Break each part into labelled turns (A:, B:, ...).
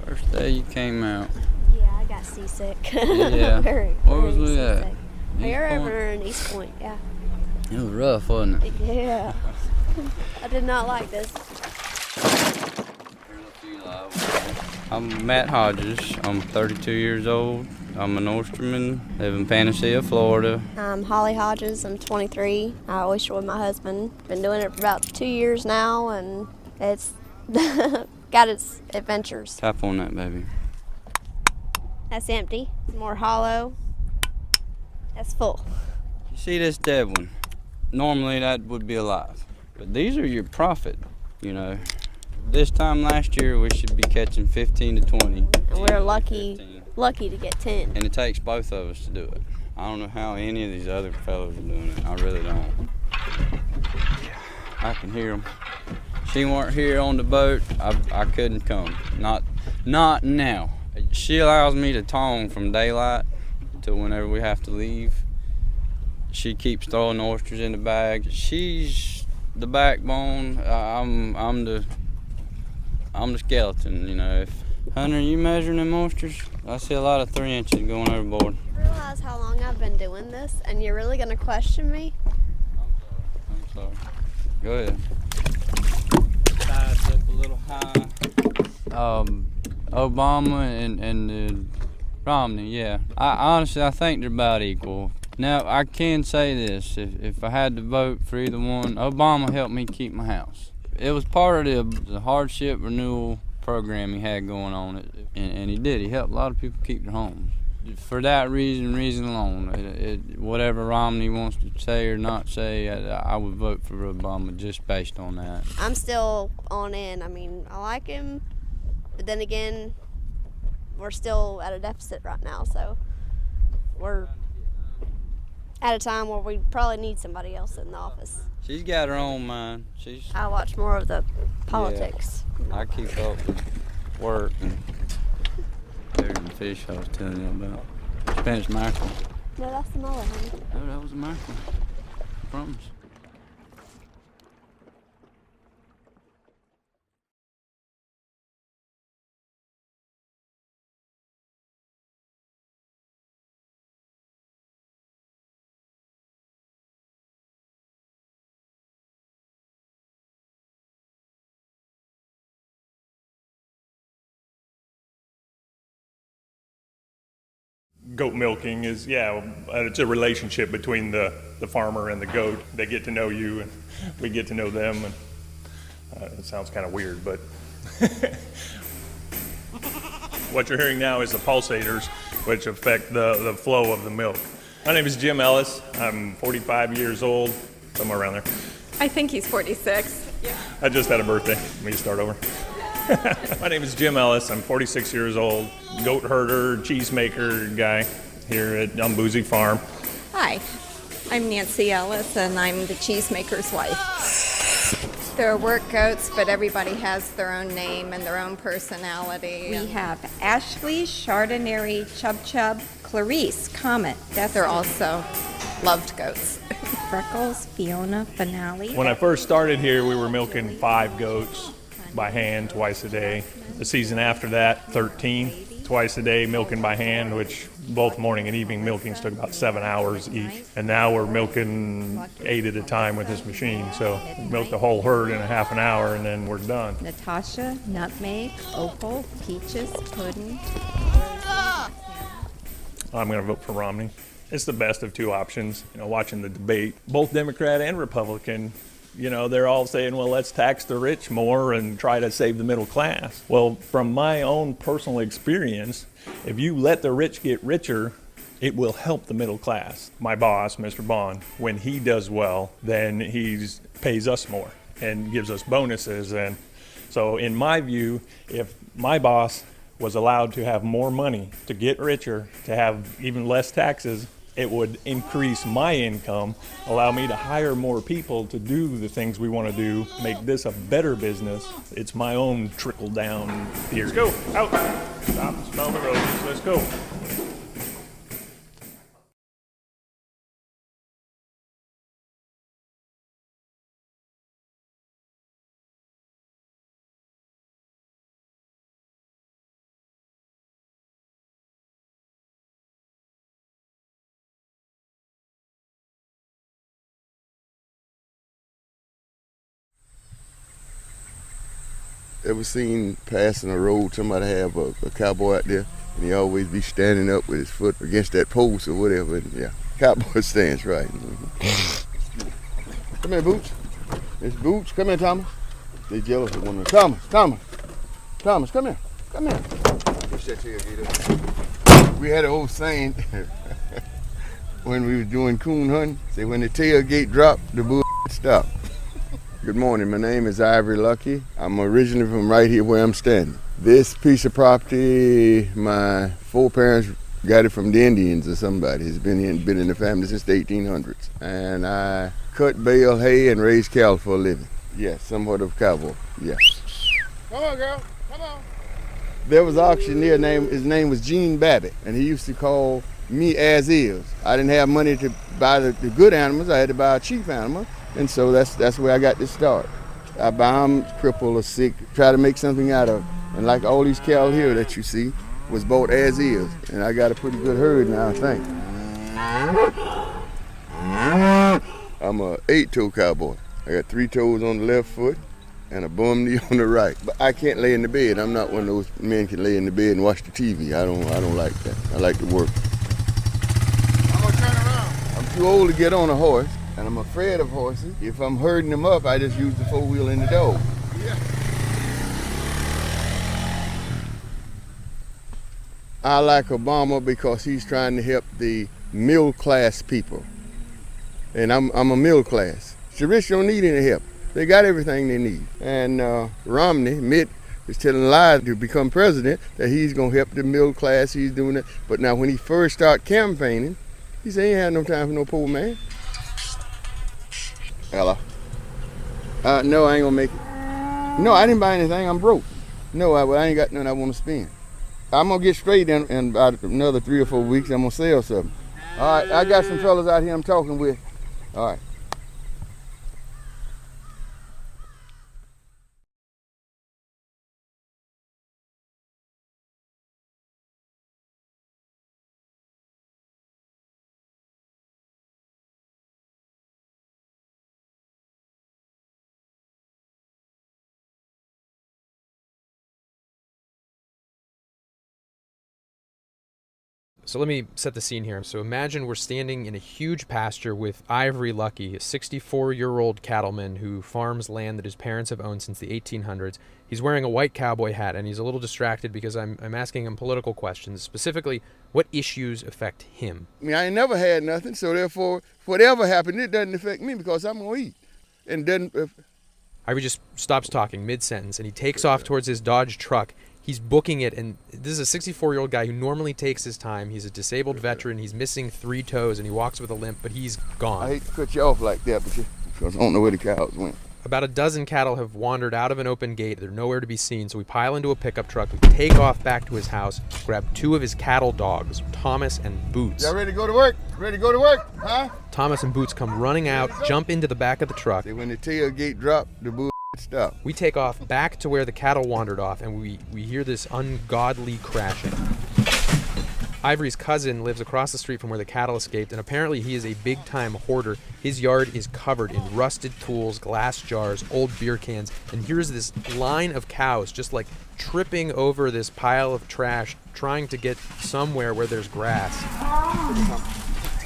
A: First day you came out.
B: Yeah, I got seasick.
A: Yeah.
B: very,
A: Where
B: very
A: was we at?
B: seasick.
A: East
B: You're
A: Point?
B: over in East Point, yeah.
A: It was rough, wasn't it?
B: Yeah. I did not like this.
A: I'm Matt Hodges. I'm 32 years old. I'm an oysterman. Live in Panacea, Florida.
B: I'm Holly Hodges. I'm 23. I oyster with my husband. Been doing it for about 2 years now, and it's got its adventures.
A: Tap on that, baby.
B: That's empty. More hollow. That's full.
A: You see this dead one? Normally that would be alive, but these are your profit, you know. This time last year we should be catching 15 to 20.
B: And we're lucky to get 10.
A: And it takes both of us to do it. I don't know how any of these other fellows are doing it. I really don't. I can hear them. She weren't here on the boat, I couldn't come. Not now. She allows me to tong from daylight to whenever we have to leave. She keeps throwing oysters in the bag. She's the backbone. I'm the skeleton, you know. Hunter, are you measuring them oysters? I see a lot of 3 inches going overboard.
B: You realize how long I've been doing this, and you're really gonna question me?
A: I'm sorry. Go ahead. Sides up a little high. Obama and Romney, yeah. Honestly, I think they're about equal. Now, I can say this, if I had to vote for either one, Obama helped me keep my house. It was part of the hardship renewal program he had going on, and he did. He helped a lot of people keep their homes. For that reason alone, whatever Romney wants to say or not say, I would vote for Obama just based on that.
B: I'm still on in. I mean, I like him, but then again, we're still at a deficit right now, so we're at a time where we probably need somebody else in the office.
A: She's got her own mind.
B: I watch more of the politics.
A: Yeah, I keep up with work and the fish I was telling you about. Spanish mackerel.
B: No, that's the mullet, honey.
A: No, that was a mackerel. I promise.
C: Goat milking is, it's a relationship between the farmer and the goat. They get to know you and we get to know them. And it sounds kind of weird, but what you're hearing now is the pulsators, which affect the flow of the milk. My name is Jim Ellis. I'm 45 years old, somewhere around there.
D: I think he's 46. Yeah.
C: I just had a birthday. Let me start over. My name is Jim Ellis. I'm 46 years old, goat herder, cheesemaker guy here on Boozy Farm.
D: Hi, I'm Nancy Ellis, and I'm the cheesemaker's wife. They're work goats, but everybody has their own name and their own personality. We have Ashley, Chardonnay, Chub Chub, Clarice, Comet. They're also loved goats. Freckles, Fiona, Finale.
C: When I first started here, we were milking 5 goats by hand twice a day. The season after that, 13 twice a day milking by hand, which both morning and evening milkings took about 7 hours each. And now we're milking 8 at a time with this machine. So we milk the whole herd in a half an hour and then we're done.
D: Natasha, Nutmeg, Opal, Peaches, Pudding.
C: I'm going to vote for Romney. It's the best of 2 options. You know, watching the debate, both Democrat and Republican, you know, they're all saying, well, let's tax the rich more and try to save the middle class. Well, from my own personal experience, if you let the rich get richer, it will help the middle class. My boss, Mr. Bond, when he does well, then he pays us more and gives us bonuses. And so in my view, if my boss was allowed to have more money, to get richer, to have even less taxes, it would increase my income, allow me to hire more people to do the things we want to do, make this a better business. It's my own trickle down theory. Let's go, out, stop and smell the roses, let's go.
E: ever seen passing a road, somebody have a cowboy out there, and he always be standing up with his foot against that post or whatever. And yeah, cowboy stance, right. Mm-hmm. Come here, Boots. It's Boots. Come here, Thomas. They jealous of one of them. Thomas, come here. Come here. Push that tailgate up. We had an old saying when we was doing coon hunting. Say, when the tailgate drop, the bull stop. Good morning. My name is Ivory Lucky. I'm originally from right here where I'm standing. This piece of property, my foreparents got it from the Indians or somebody. It's been in the family since the 1800s. And I cut bale hay and raise cattle for a living. Yes, somewhat of a cowboy. Yeah. Come on, girl. Come on. There was an auctioneer his name was Gene Babbitt, and he used to call me as is. I didn't have money to buy the good animals. I had to buy a cheap animal. And so that's where I got this start. I buy them crippled or sick, try to make something out of it. And like all these cattle here that you see was bought as is. And I got a pretty good herd now, I think. I'm a 8-toe cowboy. I got 3 toes on the left foot and a bum knee on the right. But I can't lay in the bed. I'm not one of those men can lay in the bed and watch the TV. I don't like that. I like to work. I'm gonna turn around. I'm too old to get on a horse. And I'm afraid of horses. If I'm herding them up, I just use the 4-wheel and the dog. Yeah. I like Obama because he's trying to help the middle class people. And I'm a middle class. The rich don't need any help. They got everything they need. And Mitt is telling lies to become president that he's gonna help the middle class, he's doing it. But now when he first started campaigning, he said he ain't had no time for no poor man. Hello. No, I ain't gonna make it. No, I didn't buy anything. I'm broke. No, I ain't got nothing I want to spend. I'm gonna get straight in about another 3 or 4 weeks. I'm gonna sell something. All right, I got some fellas out here I'm talking with. All right.
F: So let me set the scene here. So imagine we're standing in a huge pasture with Ivory Lucky, a 64-year-old cattleman who farms land that his parents have owned since the 1800s. He's wearing a white cowboy hat, and he's a little distracted because I'm asking him political questions, specifically what issues affect him.
E: I mean, I ain't never had nothing, so therefore, whatever happened, it doesn't affect me because I'm gonna eat. And doesn't.
F: Ivory just stops talking mid-sentence, and he takes off towards his Dodge truck. He's booking it, and this is a 64-year-old guy who normally takes his time. He's a disabled veteran. He's missing 3 toes, and he walks with a limp, but he's gone.
E: I hate to cut you off like that, because I don't know where the cows went.
F: About a dozen cattle have wandered out of an open gate. They're nowhere to be seen, so we pile into a pickup truck. We take off back to his house, grab 2 of his cattle dogs, Thomas and Boots.
E: Y'all ready to go to work? Ready to go to work? Huh?
F: Thomas and Boots come running out, jump into the back of the truck.
E: When the tailgate dropped, the bull stop.
F: We take off back to where the cattle wandered off, and we hear this ungodly crashing. Ivory's cousin lives across the street from where the cattle escaped, and apparently he is a big-time hoarder. His yard is covered in rusted tools, glass jars, old beer cans, and here's this line of cows just like tripping over this pile of trash, trying to get somewhere where there's grass.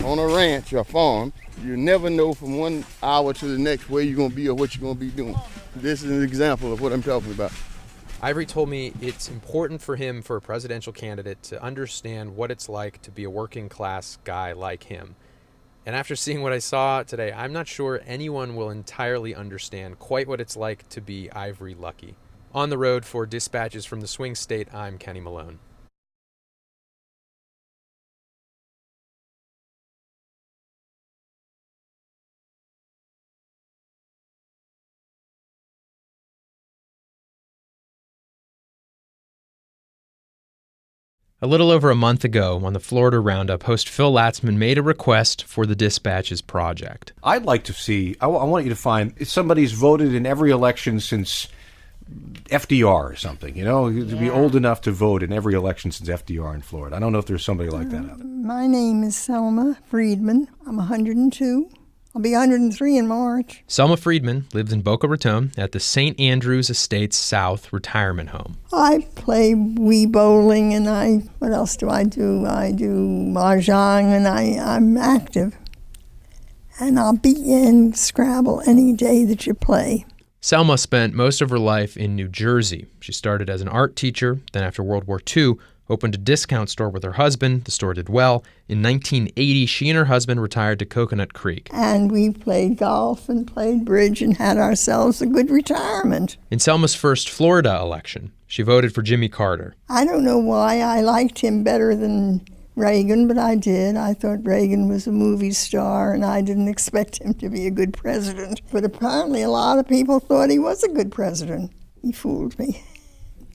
E: On a ranch or farm, you never know from 1 hour to the next where you're going to be or what you're going to be doing. This is an example of what I'm talking about.
F: Ivory told me it's important for him, for a presidential candidate, to understand what it's like to be a working class guy like him. And after seeing what I saw today, I'm not sure anyone will entirely understand quite what it's like to be Ivory Lucky. On the road for Dispatches from the Swing State, I'm Kenny Malone. A little over a month ago, on the Florida Roundup, host Phil Latzman made a request for the Dispatches project.
G: I'd like to see, I want you to find, if somebody's voted in every election since FDR or something, you know, to be old enough to vote in every election since FDR in Florida. I don't know if there's somebody like that out there.
H: My name is Selma Friedman. I'm 102. I'll be 103 in March.
F: Selma Friedman lives in Boca Raton at the St. Andrews Estates South retirement home.
H: I play Wii bowling, and what else do? I do mahjong, and I'm active. And I'll be in Scrabble any day that you play.
F: Selma spent most of her life in New Jersey. She started as an art teacher, then after World War II, opened a discount store with her husband. The store did well. In 1980, she and her husband retired to Coconut Creek.
H: And we played golf and played bridge and had ourselves a good retirement.
F: In Selma's first Florida election, she voted for Jimmy Carter.
H: I don't know why I liked him better than Reagan, but I did. I thought Reagan was a movie star, and I didn't expect him to be a good president. But apparently a lot of people thought he was a good president. He fooled me.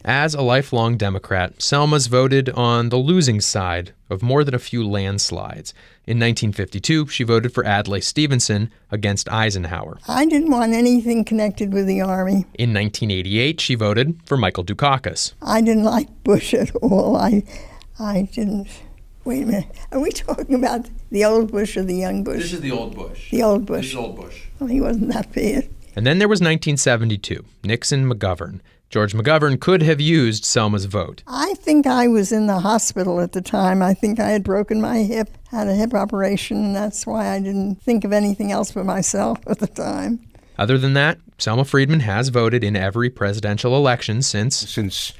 F: As a lifelong Democrat, Selma's voted on the losing side of more than a few landslides. In 1952, she voted for Adlai Stevenson against Eisenhower.
H: I didn't want anything connected with the Army.
F: In 1988, she voted for Michael Dukakis.
H: I didn't like Bush at all. I didn't. Wait a minute. Are we talking about the old Bush or the young Bush?
I: This is the old Bush.
H: The old Bush.
I: This is old Bush.
H: Well, he wasn't that bad.
F: And then there was 1972, Nixon-McGovern. George McGovern could have used Selma's vote.
H: I think I was in the hospital at the time. I think I had broken my hip, had a hip operation, and that's why I didn't think of anything else but myself at the time.
F: Other than that, Selma Friedman has voted in every presidential election since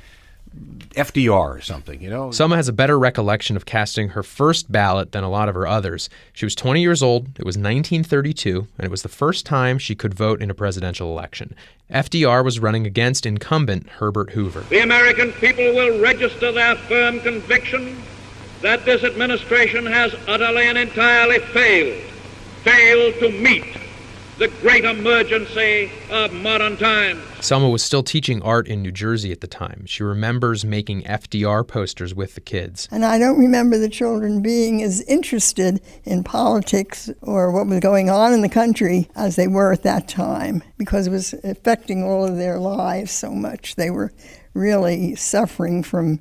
G: FDR or something, you know.
F: Selma has a better recollection of casting her first ballot than a lot of her others. She was 20 years old, it was 1932, and it was the first time she could vote in a presidential election. FDR was running against incumbent Herbert Hoover.
J: The American people will register their firm conviction that this administration has utterly and entirely failed to meet the great emergency of modern times.
F: Selma was still teaching art in New Jersey at the time. She remembers making FDR posters with the kids.
H: And I don't remember the children being as interested in politics or what was going on in the country as they were at that time, because it was affecting all of their lives so much. They were really suffering from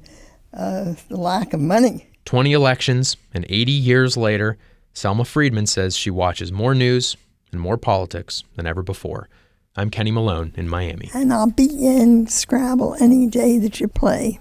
H: the lack of money.
F: 20 elections and 80 years later, Selma Friedman says she watches more news and more politics than ever before. I'm Kenny Malone in Miami.
H: And I'll be in Scrabble any day that you play.